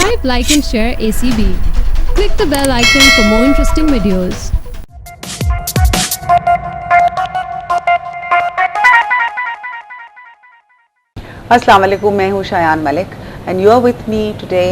Subscribe, like and share ACB. Click the bell icon for more interesting videos. अस्सलाम वालेकुम, मैं हूँ Shayan Malik and you are with me today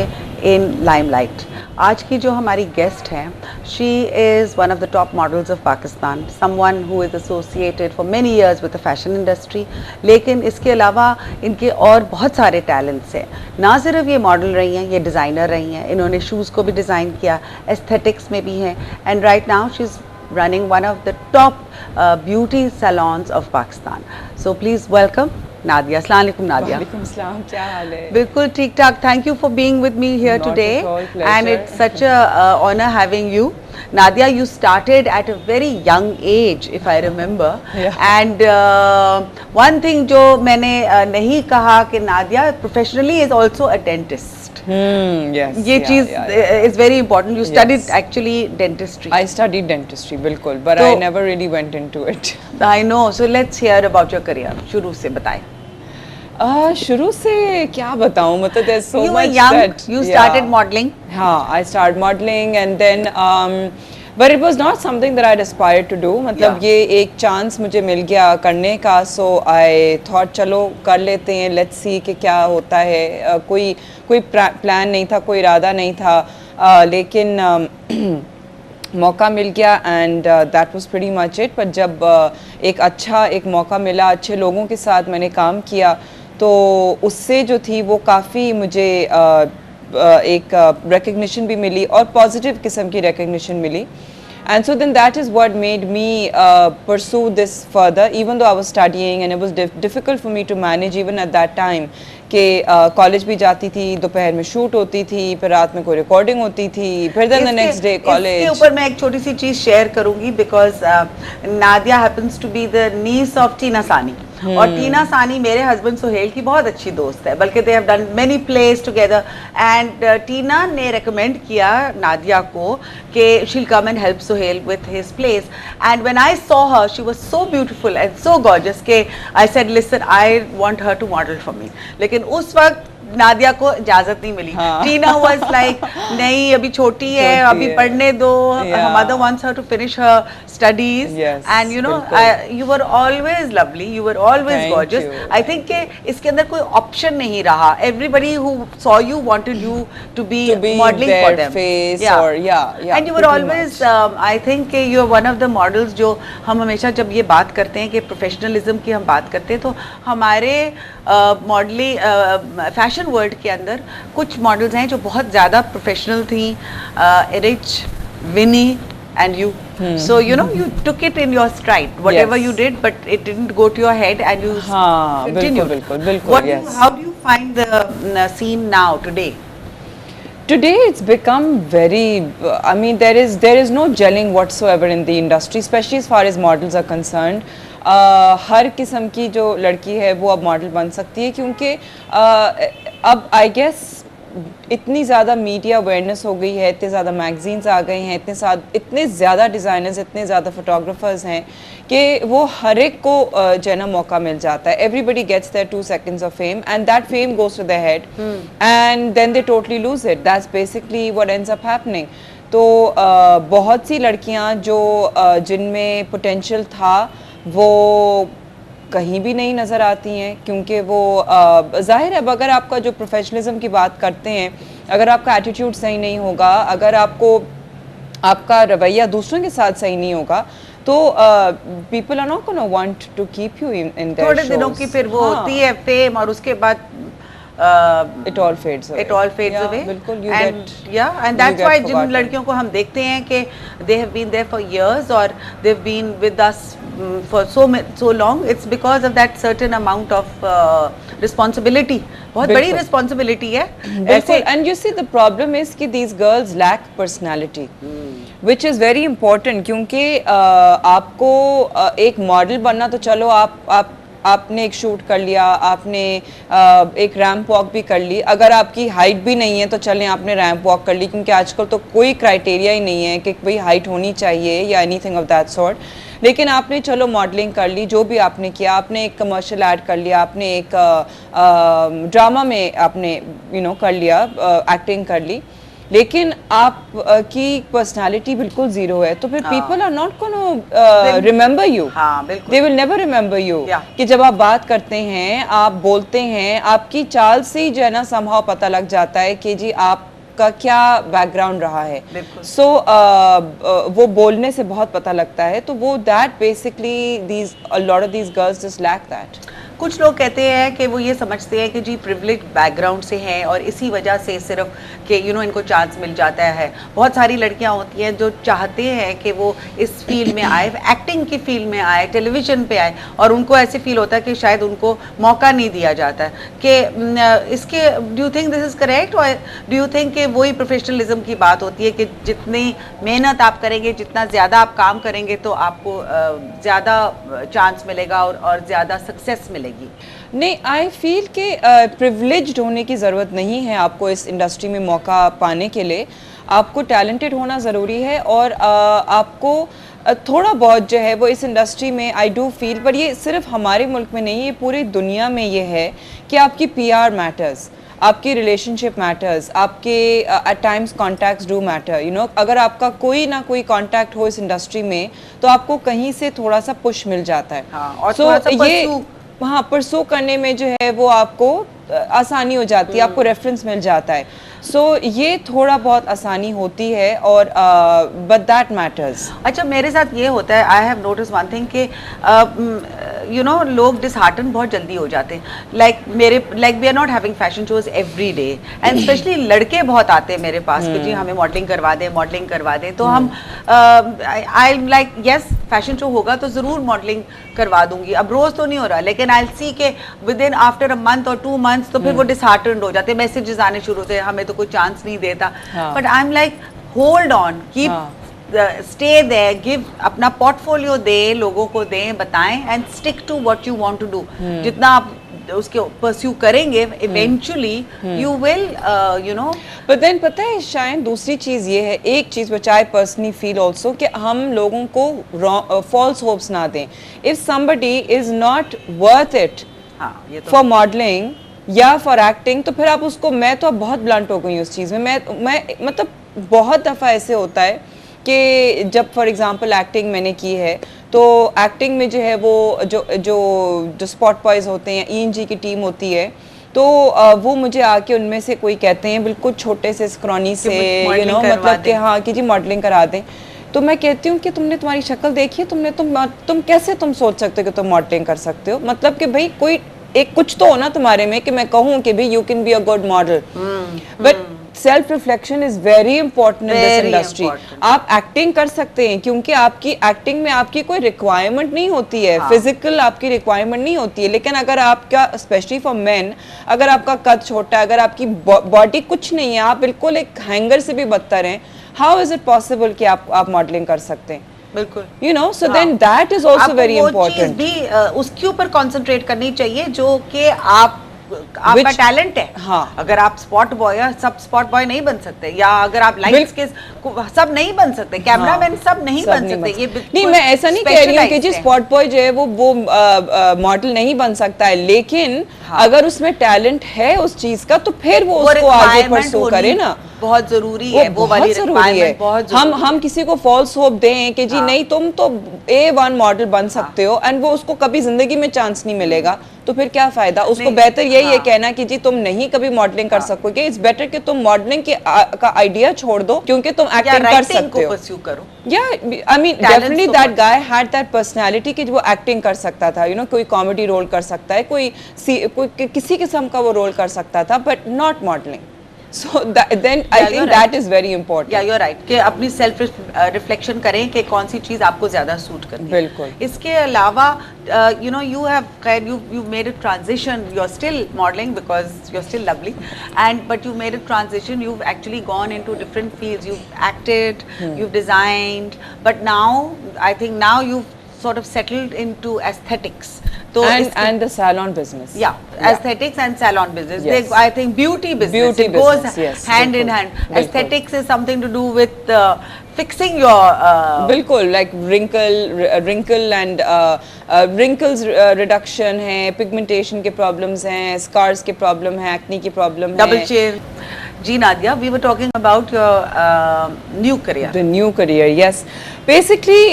in limelight. आज की जो हमारी गेस्ट हैं, she is one of the top models of Pakistan, someone who is associated for many years with the fashion industry. लेकिन इसके अलावा इनके और बहुत सारे टैलेंट्स हैं। ना सिर्फ ये मॉडल रही हैं, ये डिज़ाइनर रही हैं, इन्होंने शूज़ को भी डिज़ाइन किया, एस्थेटिक्स में भी हैं and right now she is running one of the top beauty salons of Pakistan. So please welcome Nadia. Assalamu alaikum, Nadia. वालेकुम सलाम, क्या हाल है? बिल्कुल ठीक ठाक. Thank you for being with me here Not today. at all, pleasure. And it's such a honor having you. Nadia, you started at a very young age, if I remember. Yeah. And one thing जो मैंने नहीं कहा कि Nadia professionally is also a dentist. Yes. ये चीज़ is very important. You studied Yes. actually dentistry. I studied dentistry, बिल्कुल, but तो- I never really went into it. I know. So let's hear about your career. शुरू से बताएं. शुरू से क्या बताऊँ, मतलब there's so You were much young. that You started modeling. हाँ, I started modeling and then but it was not something that I'd aspired to do. मतलब Yeah. ये एक चांस मुझे मिल गया करने का, so I thought चलो कर लेते हैं, let's see कि क्या होता है। कोई प्लान नहीं था, कोई इरादा नहीं था, लेकिन मौका मिल गया and that was pretty much it. पर जब एक मौका मिला, अच्छे लोगों के साथ मैंने काम किया, तो उससे जो थी वो काफ़ी मुझे एक रिकग्निशन भी मिली और पॉजिटिव किस्म की रिकग्निशन मिली। And so then that is what made me pursue this further, even though I was studying and it was difficult for me to manage even at that time कि college भी जाती थी, दोपहर में shoot होती थी, फिर रात में कोई रिकॉर्डिंग होती थी, फिर then the next day college. इसके ऊपर मैं एक छोटी सी चीज़ शेयर करूंगी because Nadia happens to be the niece of Tina Sani. और टीना सानी मेरे हस्बैंड सुहेल की बहुत अच्छी दोस्त है, बल्कि they have done many place together and Tina ने रेकमेंड किया नादिया को कि she'll come and help Suhail with his place. And when I saw her she was so beautiful and so gorgeous के I said listen I want her to model for me. लेकिन उस वक्त नादिया को इजाजत नहीं मिली। टीना वाज लाइक नहीं, अभी छोटी है, अभी पढ़ने दो, mother wants her to finish her studies and you know you were always lovely, you were always gorgeous. I think कि इसके अंदर कोई ऑप्शन नहीं रहा। Everybody who saw you wanted you to be modelling for them and you were always I think कि you are one of the models जो हम हमेशा जब ये बात करते हैं कि प्रोफेशनलिज्म की हम बात करते हैं, तो हमारे मॉडलिंग फैशन वर्ल्ड के अंदर कुछ मॉडल्स हैं जो बहुत ज़्यादा प्रोफेशनल थी, Rich, Vinnie and you. So you know you took it in your stride, whatever you did, but it didn't go to your head and you continued. बिल्कुल, yes. How do you find the scene now today? Today it's become very, I mean there is no gelling whatsoever in the industry, especially as far as models are concerned. हर किस्म की जो लड़की है वो अब model बन सकती है, क्योंकि अब आई गेस इतनी ज़्यादा मीडिया अवेयरनेस हो गई है, इतने ज़्यादा मैगजीन्स आ गए हैं, इतने ज़्यादा डिज़ाइनर्स, इतने ज़्यादा फोटोग्राफर्स हैं कि वो हर एक को जो है ना मौका मिल जाता है। Everybody gets their 2 seconds of fame and that fame goes to their head and then they totally lose it. That's basically what ends up happening. तो बहुत सी लड़कियां जो जिनमें पोटेंशियल था वो कहीं भी नहीं नज़र आती हैं, क्योंकि वो ज़ाहिर है अब अगर आपका जो प्रोफेशनलिज्म की बात करते हैं, अगर आपका एटीट्यूड सही नहीं होगा, अगर आपका रवैया दूसरों के साथ सही नहीं होगा, तो people are not gonna want to keep you in their shows. थोड़े दिनों की फिर वो होती है फेम और उसके बाद it all fades away. बिल्कुल, and that's why जिन लड़कियों को हम देखते हैं कि they have been there for years or they've been with us for so long, it's because of that certain amount of responsibility. बहुत बड़ी responsibility है। बिल्कुल, and you see the problem is कि these girls lack personality, which is very important, क्योंकि आपको एक model बनना तो चलो आपने एक शूट कर लिया, आपने एक रैंप वॉक भी कर ली, अगर आपकी हाइट भी नहीं है तो चलें आपने रैंप वॉक कर ली, क्योंकि आजकल तो कोई क्राइटेरिया ही नहीं है कि भाई हाइट होनी चाहिए या एनीथिंग ऑफ दैट सॉर्ट। लेकिन आपने चलो मॉडलिंग कर ली, जो भी आपने किया, आपने एक कमर्शियल ऐड कर लिया, आपने एक ड्रामा में आपने कर लिया, एक्टिंग कर ली, लेकिन आप की पर्सनालिटी बिल्कुल जीरो है, तो फिर people are not gonna remember you, they will never remember you. कि जब आप बात करते हैं, आप बोलते हैं, आपकी चाल से ही जो है ना समहाउ पता लग जाता है कि जी आपका क्या बैकग्राउंड रहा है। सो वो बोलने से बहुत पता लगता है, तो वो that basically these a lot of these girls just lack that. कुछ लोग कहते हैं कि वो ये समझते हैं कि जी प्रिविलेज बैकग्राउंड से हैं और इसी वजह से सिर्फ कि इनको चांस मिल जाता है। बहुत सारी लड़कियां होती हैं जो चाहते हैं कि वो इस फील्ड में आए, एक्टिंग की फील्ड में आए, टेलीविज़न पे आए, और उनको ऐसे फील होता है कि शायद उनको मौका नहीं दिया जाता है। कि इसके do you think this is correct, और डू यू थिंक कि वही प्रोफेशनलिज्म की बात होती है कि जितनी मेहनत आप करेंगे, जितना ज़्यादा आप काम करेंगे तो आपको ज़्यादा चांस मिलेगा और ज़्यादा सक्सेस मिलेगी? नहीं, आई फील कि प्रिविलेज्ड होने की ज़रूरत नहीं है आपको इस इंडस्ट्री में मौका पाने के लिए। आपको टैलेंटेड होना ज़रूरी है, और आपको थोड़ा बहुत जो है वो इस इंडस्ट्री में आई डू फील, पर ये सिर्फ हमारे मुल्क में नहीं, ये पूरी दुनिया में ये है कि आपकी PR मैटर्स, आपकी रिलेशनशिप मैटर्स, आपके at times contacts do matter. अगर आपका कोई ना कोई कॉन्टैक्ट हो इस इंडस्ट्री में तो आपको कहीं से थोड़ा सा पुश मिल जाता है। और हाँ, परसू करने में जो है वो आपको आसानी हो जाती है, आपको रेफरेंस मिल जाता है। सो ये थोड़ा बहुत आसानी होती है, और बट दैट मैटर्स। अच्छा, मेरे साथ ये होता है, I have notice one thing कि लोग डिसहार्टन बहुत जल्दी हो जाते हैं। Like we are not having fashion shows every day, and specially लड़के बहुत आते हैं मेरे पास कि जी हमें मॉडलिंग करवा दें, तो हम I like yes fashion show होगा तो ज़रूर मॉडलिंग करवा दूंगी। अब रोज़ तो नहीं हो रहा, लेकिन आई सी के with in after a month और 2 months तो फिर वो डिसहार्टेंड हो जाते हैं, मैसेजेस आने शुरू होते हैं, हमें तो कोई चांस नहीं देता। But I am like hold on, keep stay there, give, अपना पोर्टफोलियो दे, लोगों को दें, बताएं, and stick to what you want to do. जितना आप उसके परस्यू करेंगे, eventually you will but then पता है शायद दूसरी चीज़ ये है, एक चीज़ which I personally feel also, कि हम लोगों को फॉल्स होप्स ना दें। If somebody is not worth it for modeling या फॉर एक्टिंग, तो फिर आप उसको, मैं तो अब बहुत ब्लंट हो गई उस चीज़ में। मैं मतलब बहुत दफ़ा ऐसे होता है कि जब फॉर एग्जांपल एक्टिंग मैंने की है, तो एक्टिंग में जो है वो जो स्पॉट बॉयज़ होते हैं, ENG की टीम होती है, तो वो मुझे आके उनमें से कोई कहते हैं बिल्कुल छोटे से स्क्रॉनी से मतलब कि हाँ कि जी मॉडलिंग करा दें। तो मैं कहती हूँ कि तुमने, तुम्हारी शक्ल देखी है, तुम कैसे तुम सोच सकते हो कि तुम मॉडलिंग कर सकते हो? मतलब कि भाई कोई एक कुछ तो हो ना तुम्हारे में कि मैं कहूँ कि भाई you can be a good model. But self reflection is very important in this industry. आप एक्टिंग कर सकते हैं क्योंकि आपकी एक्टिंग में आपकी कोई रिक्वायरमेंट नहीं होती है, फिजिकल आपकी रिक्वायरमेंट नहीं होती है। लेकिन अगर आपका, स्पेशली फॉर मेन, अगर आपका कद छोटा है, अगर आपकी बॉडी कुछ नहीं है, आप बिल्कुल एक हैंगर से भी बदतर हैं, हाउ इज इट पॉसिबल कि आप मॉडलिंग कर सकते हैं? बिल्कुल, so then that is also very important। भी उसके ऊपर कंसंट्रेट करनी चाहिए जो कि आपका टैलेंट है। अगर आप स्पॉट बॉय, सब स्पॉट बॉय नहीं बन सकते, या अगर आप लाइट्स के सब नहीं बन सकते, कैमरामैन सब नहीं बन सकते। ये नहीं, मैं ऐसा नहीं कह रही हूँ कि जी स्पॉट बॉय जो है वो मॉडल नहीं बन सकता है, लेकिन अगर उसमें टैलेंट है उस चीज का तो फिर वो उसको आगे परस्यू करे ना, बहुत जरूरी है, वो वाली रिक्वायरमेंट बहुत जरूरी है। हम किसी को फॉल्स होप दें कि जी नहीं तुम तो A1 मॉडल बन सकते हो, एंड वो उसको कभी जिंदगी में चांस नहीं मिलेगा, तो फिर क्या फायदा? उसको बेहतर यही है कहना कि जी तुम नहीं कभी मॉडलिंग कर सकोगे। इट्स बेटर कि तुम मॉडलिंग का आइडिया छोड़ दो क्योंकि तुम एक्टिंग कर सकते हो। परस्यू करो। या I mean definitely that guy had that personality कि वो एक्टिंग कर सकता था, कोई कॉमेडी रोल कर सकता है, कोई किसी किस्म का वो रोल कर सकता था, but not modelling. So then I think that is very important। Yeah, you're right कि अपनी सेल्फ रिफ्लेक्शन करें कि कौन सी चीज आपको ज्यादा सूट करती है। बिल्कुल। इसके अलावा you have you've made a transition, you're still modeling because you're still lovely, but you made a transition, you've actually gone into different fields, you've acted, you've designed, but now I think now you've sort of settled into aesthetics। तो and the salon business. Aesthetics and salon business. Yes. I think beauty business. It goes hand in hand. Aesthetics is something to do with fixing your. बिल्कुल, like wrinkle and wrinkles reduction है, pigmentation के problems हैं, scars के problem है, acne की problem है. Double chin. Ji Nadia, we were talking about your new career. The new career, yes. Basically,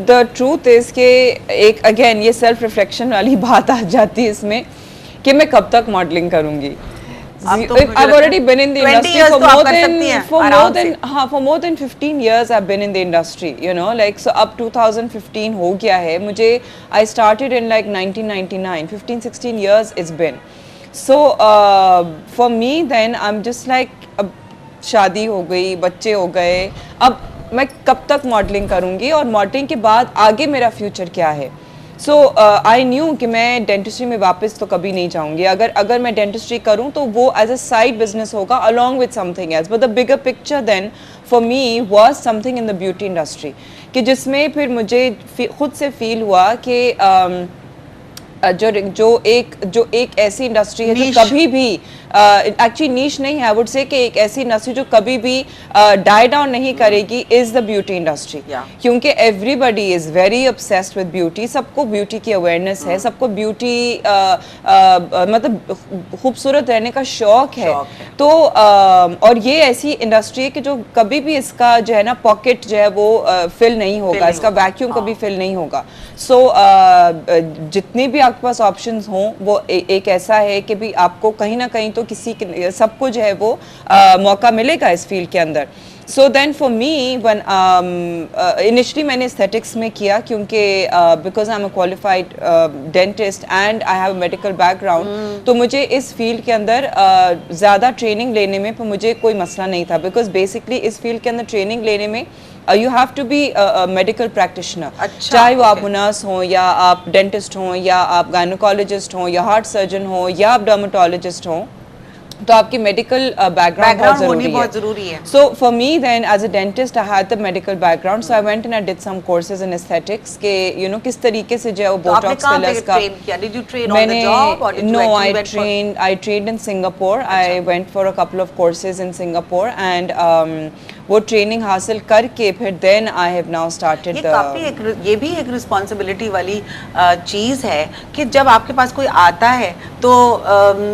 the truth is कि एक again ये self reflection वाली बात आ जाती है इसमें कि मैं कब तक मॉडलिंग करूँगी. I've already been in the industry for more than 15 years. I've been in the industry, you know, like so अब 2015 हो गया है. मुझे I started in like 1999. 15-16 years it's been. So for me then I'm just like अब शादी हो गई, बच्चे हो गए, अब मैं कब तक मॉडलिंग करूँगी और मॉडलिंग के बाद आगे मेरा फ्यूचर क्या है. सो आई न्यू कि मैं डेंटिस्ट्री में वापस तो कभी नहीं जाऊँगी. अगर मैं डेंटिस्ट्री करूँ तो वो एज अ साइड बिजनेस होगा along with something else. But the bigger picture then for me was something in the beauty industry कि जिसमें फिर मुझे खुद से फील हुआ कि जो एक ऐसी इंडस्ट्री है जो कभी भी एक्चुअली नीश नहीं है, आई वुड से कि एक ऐसी इंडस्ट्री जो कभी भी डाई डाउन नहीं करेगी इज द ब्यूटी इंडस्ट्री. क्योंकि everybody is very obsessed with beauty. सबको ब्यूटी की अवेयरनेस है, सबको ब्यूटी मतलब खूबसूरत रहने का शौक है. तो और ये ऐसी इंडस्ट्री है कि जो कभी भी इसका जो है ना पॉकेट जो है वो फिल नहीं होगा, इसका वैक्यूम कभी फिल नहीं होगा. सो जितने भी आपके पास ऑप्शंस हों वो एक ऐसा है कि भी आपको कहीं ना कहीं तो किसी सबको जो है वो मौका मिलेगा इस फील्ड के अंदर. So then for me one initially मैंने एस्थेटिक्स में किया क्योंकि because I am a qualified dentist and I have a medical background. तो मुझे इस फील्ड के अंदर ज़्यादा ट्रेनिंग लेने में पर मुझे कोई मसला नहीं था. बिकॉज बेसिकली इस फील्ड के अंदर ट्रेनिंग लेने में you have to be medical practitioner. चाहे वो आप नर्स हों या आप डेंटिस्ट हों या आप गायनोकोलॉजिस्ट हों या हार्ट सर्जन हों या आप डर्मेटोलॉजिस्ट हों, तो आपकी मेडिकल बैकग्राउंड बहुत जरूरी है. So for me then as a dentist I had the medical background. So I went and I did some courses in aesthetics के यू नो किस तरीके से जो है वो बोटॉक्स फिलर्स का मैंने no I trained in Singapore. I went for a couple of courses in Singapore and वो ट्रेनिंग हासिल करके फिर then I have now started ये भी एक रिस्पॉन्सिबिलिटी वाली चीज़ है कि जब आपके पास कोई आता है तो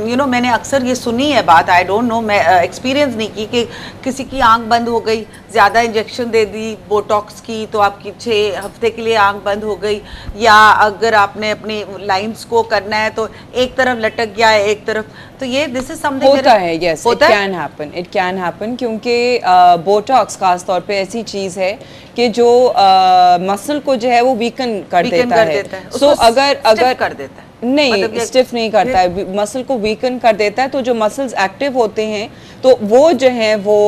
यू नो मैंने अक्सर ये सुनी है बात, आई डोंट नो, मैं एक्सपीरियंस नहीं की कि किसी की आंख बंद हो गई, ज़्यादा इंजेक्शन दे दी बोटॉक्स की तो आपकी 6 हफ्ते के लिए आंख बंद हो गई, या अगर आपने अपनी लाइंस को करना है तो एक तरफ लटक गया है एक तरफ. तो ये दिस इज समथिंग होता है. यस, इट कैन हैपन क्योंकि बोटॉक्स खास तौर पे ऐसी चीज़ है कि जो मसल को जो है वो वीकन कर देता है. सो अगर कर देता है नहीं मतलब स्टिफ नहीं करता है, मसल को वीकन कर देता है. तो जो मसल्स एक्टिव होते हैं तो वो जो है वो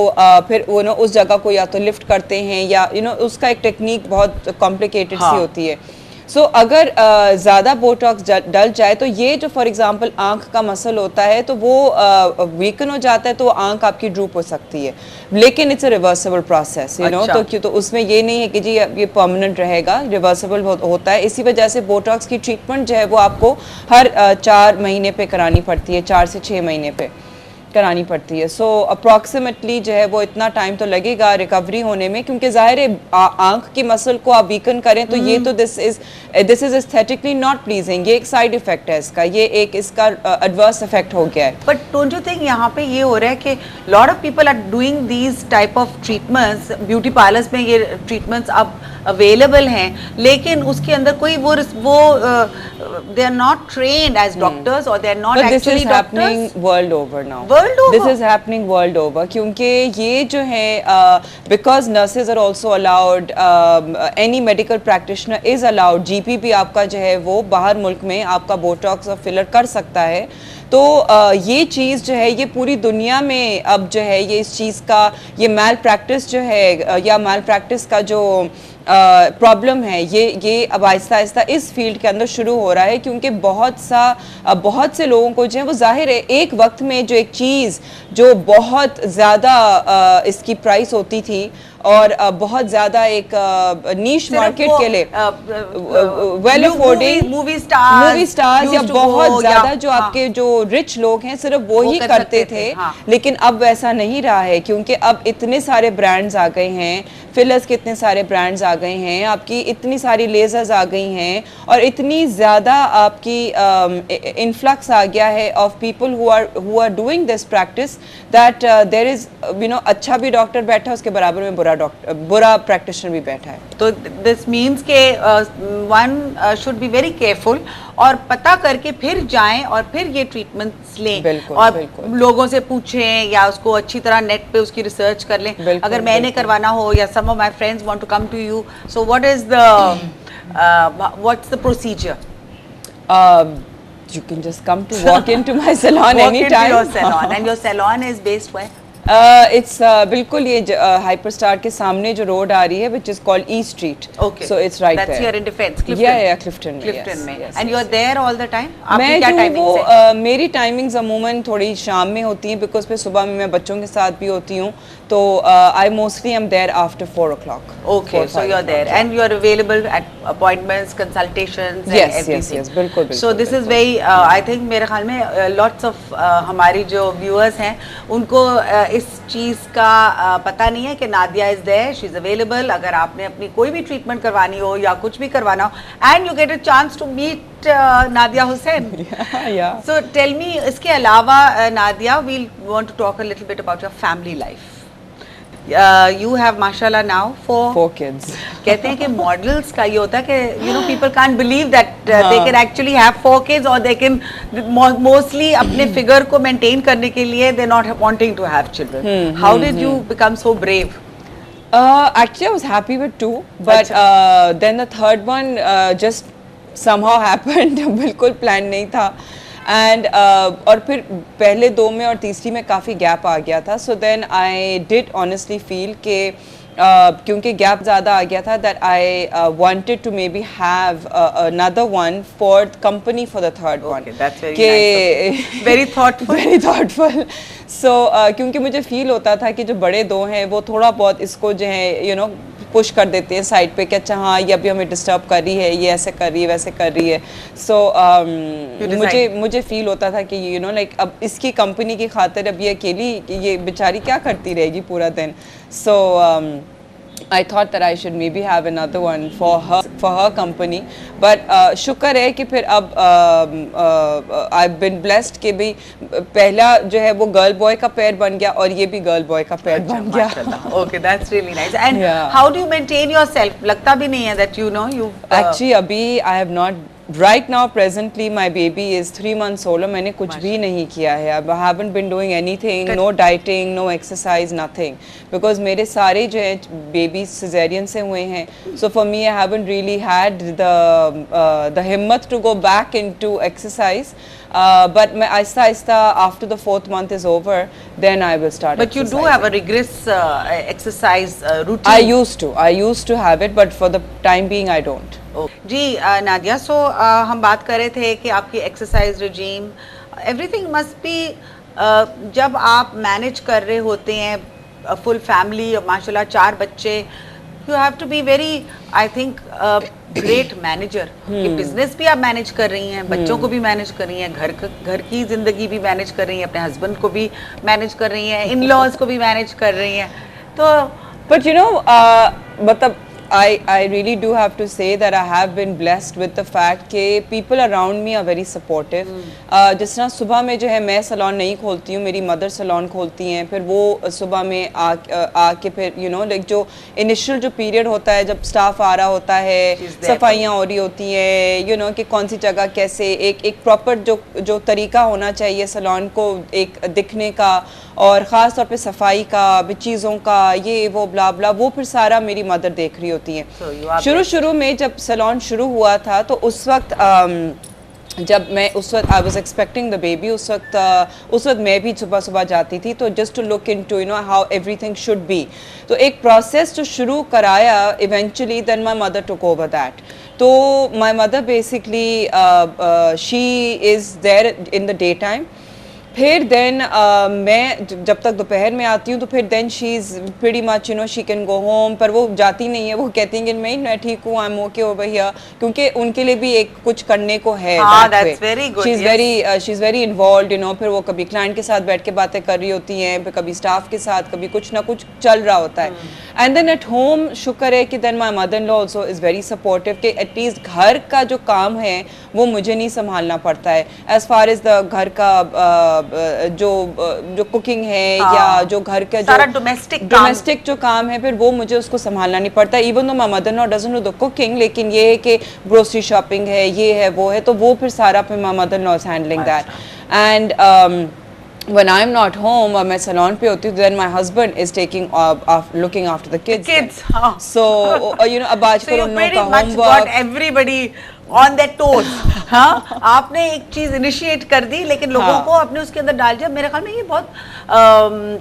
फिर वो ना उस जगह को या तो लिफ्ट करते हैं या यू नो उसका एक टेक्निक बहुत कॉम्प्लिकेटेड सी होती है. सो अगर ज़्यादा बोटॉक्स डल जाए तो ये जो फॉर एग्जांपल आंख का मसल होता है तो वो वीकन हो जाता है तो आंख आपकी ड्रूप हो सकती है. लेकिन it's a reversible process you know. तो क्यों तो उसमें ये नहीं है कि जी ये परमानेंट रहेगा, रिवर्सिबल होता है. इसी वजह से बोटॉक्स की ट्रीटमेंट जो है वो आपको हर 4 महीने पे करानी पड़ती है, 4 से 6 महीने पे करानी पड़ती है. सो अप्रॉक्सीमेटली जो है वो इतना टाइम तो लगेगा रिकवरी होने में क्योंकि जाहिर है आंख की मसल को आप वीकन करें तो ये तो this is aesthetically not pleasing. ये एक साइड इफेक्ट है इसका, ये एक इसका एडवर्स इफेक्ट हो गया है. बट डोंट यू थिंक यहाँ पे ये हो रहा है कि lot of people are doing these type of treatments, beauty parlours में ये ट्रीटमेंट्स अब अवेलेबल हैं लेकिन उसके अंदर कोई वो they are not trained as doctors और they are not actually doctors. World over now this is happening world over क्योंकि ये जो है because nurses are also allowed, any medical practitioner is allowed, GP भी आपका जो है वो बाहर मुल्क में आपका बोटॉक्स और फिलर कर सकता है. तो ये चीज़ जो है ये पूरी दुनिया में अब जो है ये इस चीज़ का ये मैल प्रैक्टिस जो है या मैल प्रैक्टिस का जो प्रॉब्लम है ये अब आहिस्ता आहिस्ता इस फील्ड के अंदर शुरू हो रहा है क्योंकि बहुत से लोगों को जो है वो जाहिर है एक वक्त में जो एक चीज़ जो बहुत ज़्यादा इसकी प्राइस होती थी और बहुत ज़्यादा एक नीश मार्केट के लिए वेल अफोर्डिंग मूवी स्टार्स या बहुत ज़्यादा जो आपके जो रिच लोग हैं सिर्फ वो ही करते थे। लेकिन अब वैसा नहीं रहा है, क्योंकि अब इतने सारे ब्रांड्स आ गए हैं, फिलर्स के इतने सारे ब्रांड्स आ गए हैं, आपकी इतनी सारी लेजर्स आ गई हैं, और इतनी ज़्यादा आपकी इन्फ्लक्स आ गया है of people who are doing this practice that there is अच्छा भी डॉक्टर बैठा है, उसके बराबर में बुरा प्रैक्टिशनर भी बैठा है। तो दिस मीन्स के one should be very careful और पता करके फिर जाएं और फिर ये ट्रीटमेंट्स लें। बिल्कुल, और बिल्कुल। लोगों से पूछें या उसको अच्छी तरह नेट पे उसकी रिसर्च कर लें। अगर मैंने करवाना हो या some of my friends want to come to you, so what is the what's the procedure? You can just come to walk into my salon anytime. Walk into your salon, and your salon is based where? It's बिल्कुल ये हाइपरस्टार के सामने जो road आ रही है, which is called E Street. Okay. So it's right That's there. here in Defence, Clifton. Yeah, Clifton में. Clifton में. Yes, And you're there all the time? आपकी मैं क्या जो timings वो है? मेरी टाइमिंग्स अमूमन थोड़ी शाम में होती हैं, बिकॉज फिर सुबह में मैं बच्चों के साथ भी होती हूँ, तो I mostly am there after 4 o'clock. Okay, so you're there and you're available at appointments, consultations, and Yes, everything. yes, बिल्कुल. So this is very, I think मेरे ख्याल में lots of हमारी जो viewers हैं उनको इस चीज़ का पता नहीं है कि Nadia is there, she is available. अगर आपने अपनी कोई भी ट्रीटमेंट करवानी हो या कुछ भी करवाना हो, and you get a chance to meet Nadia Hussain. So tell me, इसके अलावा Nadia, we want to talk a little bit about your family life. You have mashallah now 4 kids. कहते हैं कि मॉडल्स का ये होता है कि you know people can't believe that they can actually have 4 kids or they can mostly अपने figure को मेंटेन करने के लिए they're not wanting to have children. How did you become so brave? Actually, I was happy with 2, but then the third one just somehow happened. बिल्कुल plan नहीं था, and और फिर पहले 2 में और तीसरी में काफ़ी गैप आ गया था। So then I did honestly feel कि क्योंकि गैप ज़्यादा आ गया था, that I wanted to maybe have another one for company for the third one. Very thoughtful. So क्योंकि मुझे फील होता था कि जो बड़े 2 हैं वो थोड़ा बहुत इसको जो है यू नो पुश कर देते हैं साइड पे कि अच्छा हाँ ये अभी हमें डिस्टर्ब कर रही है, ये ऐसे कर रही है, वैसे कर रही है। सो मुझे फील होता था कि यू नो लाइक अब इसकी कंपनी की खातिर अब ये अकेली ये बेचारी क्या करती रहेगी पूरा दिन। सो I thought that I should maybe have another one for her company, but शुक्र है कि फिर अब I've been blessed कि भी पहला जो है वो गर्ल बॉय का पेयर बन गया और ये भी गर्ल बॉय का पेयर बन गया। Okay, that's really nice. And how do you maintain yourself? लगता भी नहीं है that you know you actually अभी I have not right now presently my baby is 3 months old. मैंने कुछ भी नहीं किया है, I haven't been doing anything, no dieting, no exercise, nothing, because मेरे सारे जो है babies cesarean से हुए हैं। So for me I haven't really had the हिम्मत to go back into exercise. But मैं Aahista Aahista after the 4th month is over, then I will start. But you do have a rigorous exercise routine. I used to have it, but for the time being I don't. जी नादिया, सो हम बात कर रहे थे कि आपकी exercise regime everything must be, जब आप manage कर रहे होते हैं फुल फैमिली, माशाल्लाह 4 बच्चे, you have to be very, I think, great manager. कि बिजनेस भी आप मैनेज कर रही हैं, बच्चों को भी मैनेज कर रही हैं, घर की जिंदगी भी मैनेज कर रही हैं, अपने हस्बैंड को भी मैनेज कर रही हैं, इन लॉज को भी मैनेज कर रही हैं। तो बट यू नो मतलब I really do have to say that I have been blessed with the fact कि people around me are very supportive. जिस तरह सुबह में जो है मैं सलोन नहीं खोलती हूँ, मेरी मदर सलोन खोलती हैं, फिर वो सुबह में आके फिर यू नो लाइक जो इनिशियल जो पीरियड होता है जब स्टाफ आ रहा होता है, सफाइयाँ हो रही होती हैं, यू नो कि कौन सी जगह कैसे एक प्रॉपर जो तरीका होना चाहिए सलोन को एक दिखने का, और ख़ास तौर पे सफाई का, चीज़ों का, ये वो ब्ला ब्ला, वो फिर सारा मेरी मदर देख रही होती हैं। शुरू में जब सलोन शुरू हुआ था तो उस वक्त जब मैं उस वक्त I was expecting the baby, उस वक्त मैं भी सुबह जाती थी तो just to look into you know how everything should be. तो एक प्रोसेस जो शुरू कराया eventually, then my mother took over that. तो my mother basically she is there in the day time, फिर देन मैं जब तक दोपहर में आती हूँ तो फिर then she is pretty much you know she can go home, पर वो जाती नहीं है, वो कहती हैं कि मैं ठीक हूँ, I am okay over here, क्योंकि उनके लिए भी एक कुछ करने को है। that's very good, she is very involve, you know. फिर वो कभी क्लाइंट के साथ बैठ के बातें कर रही होती हैं, फिर कभी स्टाफ के साथ, कभी कुछ ना कुछ चल रहा होता है। एंड देन एट होम शुक्र है कि then my mother in law also is very supportive, कि एटलीस्ट घर का जो काम है वो मुझे नहीं संभालना पड़ता है। एज फार एज द घर का जो कुकिंग है या जो घर का जो डोमेस्टिक जो काम है, फिर वो मुझे उसको संभालना नहीं पड़ता। Even though my mother in law doesn't know the cooking, लेकिन ये है कि ग्रोसरी शॉपिंग है, ये है वो है, तो वो फिर सारा फिर माई mother in law is handling that. And when I'm not home और मैं salon पे होती हूँ, then my husband is taking looking after the kids. So you know, अब आजकल उन लोगों का homework, everybody on their toes. हाँ, आपने एक चीज इनिशिएट कर दी, लेकिन लोगों को अपने उसके अंदर डाल दिया। मेरे ख्याल में ये बहुत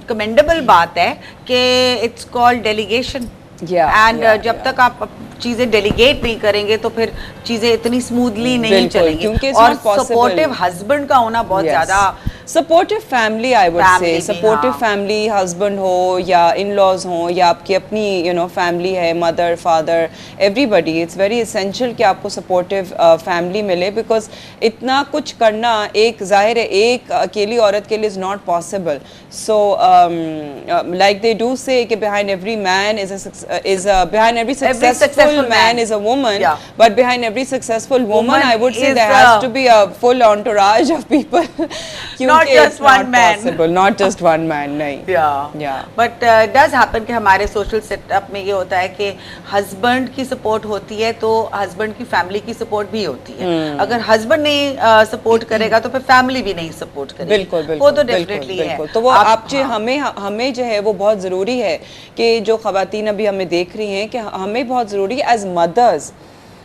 कमेंडेबल बात है कि इट्स कॉल्ड डेलीगेशन। एंड जब तक आप चीजें डेलीगेट नहीं करेंगे तो फिर चीजें इतनी स्मूथली नहीं चलेंगी। और सपोर्टिव हस्बैंड का होना बहुत ज्यादा, supportive family, I would say supportive family, husband हो या इन लॉज हो या आपकी अपनी यू नो फैमिली है, mother father everybody, it's very essential कि आपको सपोर्टिव फैमिली मिले, बिकॉज इतना कुछ करना एक जाहिर है एक अकेली औरत के लिए is not possible. So like they do से कि behind every man behind every successful man is a woman, but behind every successful woman I would say there has to be a full entourage of people. Not just one man. Possible, not just one man, नहीं। Yeah. But does happen कि हमारे social setup में ये होता है कि husband की support होती है तो husband की family की support भी होती है। अगर husband नहीं support करेगा तो फिर family भी नहीं support करेगी। बिल्कुल वो तो definitely है। तो वो हमें जो है वो बहुत ज़रूरी है कि जो ख़वातीन अभी हमें देख रही हैं कि हमें बहुत ज़रूरी है as mothers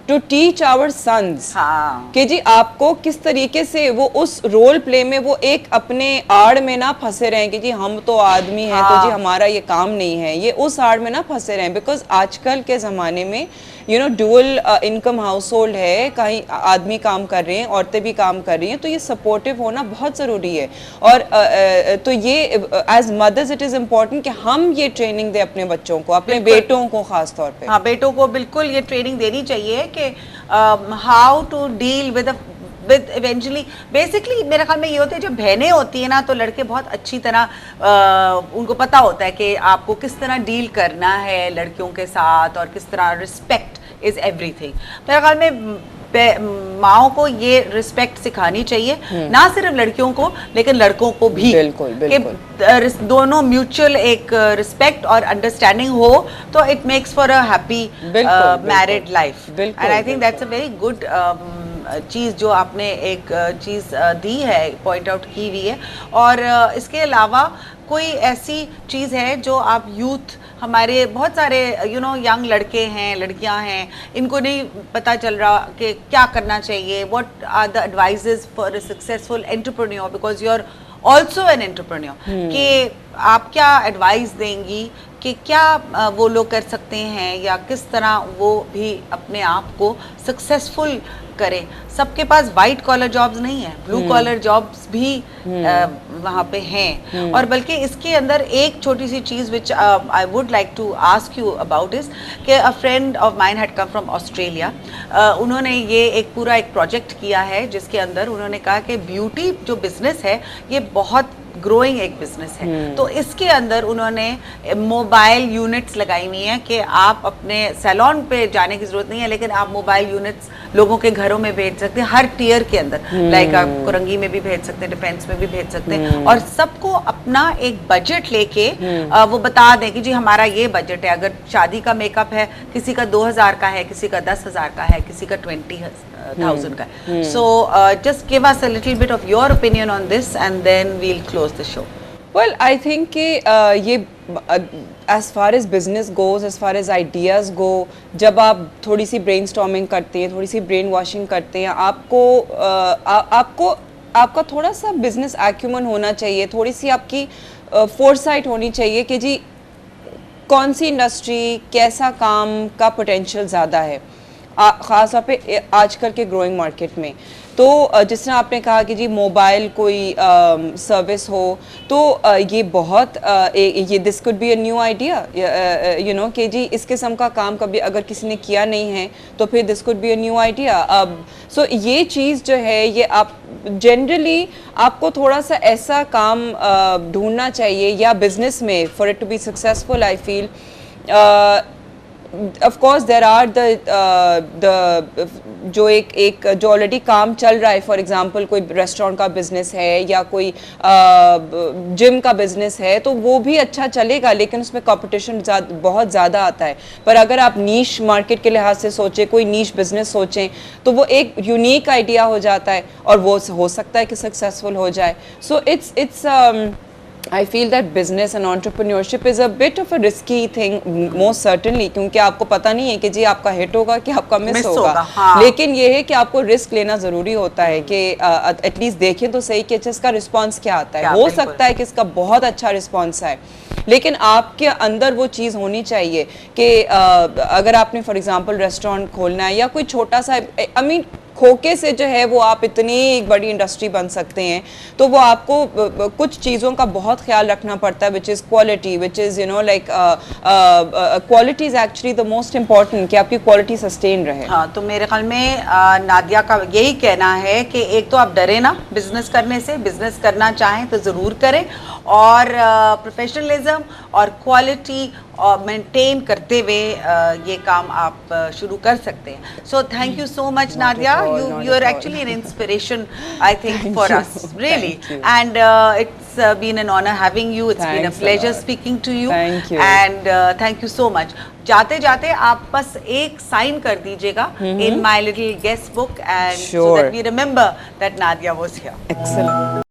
to teach our sons कि जी आपको किस तरीके से वो उस रोल प्ले में वो एक अपने आड़ में ना फंसे रहें कि जी हम तो आदमी हैं तो जी हमारा ये काम नहीं है, ये उस आड़ में ना फंसे रहें। बिकॉज आजकल के ज़माने में you know dual income house hold है, कहीं आदमी काम कर रहे हैं, औरतें भी काम कर रही हैं, तो ये सपोर्टिव होना बहुत ज़रूरी है। और तो ये as mothers it is important कि हम ये ट्रेनिंग दें अपने बच्चों को, अपने बेटों को ख़ास तौर पे। हाँ, बेटों को बिल्कुल ये ट्रेनिंग देनी चाहिए कि how to deal with eventually basically मेरे ख्याल में ये होता है जब बहनें होती है ना तो लड़के बहुत अच्छी तरह उनको पता होता है कि आपको किस तरह डील करना है लड़कियों के साथ और किस तरह रिस्पेक्ट इज एवरीथिंग। मेरे ख्याल में माओ को ये रिस्पेक्ट सिखानी चाहिए, ना सिर्फ लड़कियों को लेकिन लड़कों को भी। बिल्कुल। दोनों म्यूचुअल एक रिस्पेक्ट और अंडरस्टैंडिंग हो तो it makes for a happy married life. And I think that's a very good चीज़ जो आपने एक चीज़ दी है, पॉइंट आउट की हुई है। और इसके अलावा कोई ऐसी चीज़ है जो आप यूथ, हमारे बहुत सारे यू नो यंग लड़के हैं, लड़कियां हैं, इनको नहीं पता चल रहा कि क्या करना चाहिए, what are the advices for a successful entrepreneur, because you are also an entrepreneur, कि आप क्या एडवाइस देंगी कि क्या वो लोग कर सकते हैं या किस तरह वो भी अपने आप को सक्सेसफुल करें। सबके पास वाइट कॉलर जॉब्स नहीं है, ब्लू कॉलर जॉब्स भी वहाँ पे हैं। और बल्कि इसके अंदर एक छोटी सी चीज़ which I would like to ask you about is कि a friend of mine had come from Australia. उन्होंने ये एक पूरा एक प्रोजेक्ट किया है जिसके अंदर उन्होंने कहा कि ब्यूटी जो बिजनेस है ये बहुत ग्रोइंग एक बिजनेस है। तो इसके अंदर उन्होंने मोबाइल यूनिट्स लगाई हुई हैं कि आप अपने सैलून पे जाने की जरूरत नहीं है, लेकिन आप मोबाइल यूनिट्स लोगों के घरों में भेज सकते हैं, हर टियर के अंदर। लाइक आप कुरंगी में भी भेज सकते हैं, डिफेंस में भी भेज सकते हैं, और सबको अपना एक बजट लेके वो बता दें कि जी हमारा ये बजट है। अगर शादी का मेकअप है, किसी का 2000 का है, किसी का 10,000 का है, किसी का 20,000 का है। So just give us a little bit of your opinion on this and then we'll close the show. Well, I think कि ये as far as business goes, as far as ideas go, जब आप थोड़ी सी brainstorming करते हैं, थोड़ी सी brain washing करते हैं, आपका थोड़ा सा business acumen होना चाहिए, थोड़ी सी आपकी foresight होनी चाहिए कि जी कौन सी इंडस्ट्री, कैसा काम का पोटेंशियल ज़्यादा है ख़ास तौर पे आजकल के ग्रोइंग मार्केट में। तो जिस तरह आपने कहा कि जी मोबाइल कोई सर्विस हो, तो ये बहुत ये this could be a new idea, you know, कि जी इस किस्म का काम कभी अगर किसी ने किया नहीं है तो फिर this could be a new idea. So ये चीज़ जो है ये आप जनरली आपको थोड़ा सा ऐसा काम ढूंढना चाहिए या बिजनेस में, for it to be successful I feel. Of course there are the जो एक जो ऑलरेडी काम चल रहा है, फॉर एग्जांपल कोई रेस्टोरेंट का बिजनेस है या कोई जिम का बिजनेस है, तो वो भी अच्छा चलेगा, लेकिन उसमें कंपटीशन बहुत ज़्यादा आता है। पर अगर आप नीश मार्केट के लिहाज से सोचें, कोई नीश बिजनेस सोचें, तो वो एक यूनिक आइडिया हो जाता है और वो हो सकता है कि सक्सेसफुल हो जाए। So it's I feel that business and entrepreneurship is a bit of a risky thing, most certainly, क्योंकि आपको पता नहीं है कि जी आपका हिट होगा कि आपका मिस होगा। हाँ। लेकिन ये है कि आपको रिस्क लेना ज़रूरी होता है कि एटलीस्ट देखें तो सही कि इसका रिस्पांस क्या आता है। हो सकता है कि इसका बहुत अच्छा रिस्पांस आए, लेकिन आपके अंदर वो चीज़ होनी चाहिए कि अगर आपने फॉर एग्जांपल रेस्टोरेंट खोलना है या कोई छोटा सा, आई मीन खोखे से जो है वो आप इतनी एक बड़ी इंडस्ट्री बन सकते हैं, तो वो आपको कुछ चीज़ों का बहुत ख्याल रखना पड़ता है, which is quality, which is you know like quality is actually the most important, कि आपकी क्वालिटी सस्टेन रहे। हाँ, तो मेरे ख्याल में नादिया का यही कहना है कि एक तो आप डरे ना बिजनेस करने से, बिजनेस करना चाहें तो ज़रूर करें, और प्रोफेशनलिज्म और क्वालिटी और मेंटेन करते हुए ये काम आप शुरू कर सकते हैं। So thank you so much Nadia, you are actually an inspiration, I think, for us, really. And it's been an honor having you. It's been a pleasure speaking to you. Thank you. And thank you so much. जाते जाते आप बस एक sign कर दीजिएगा in my little guest book, and so that we remember that Nadia was here. Excellent.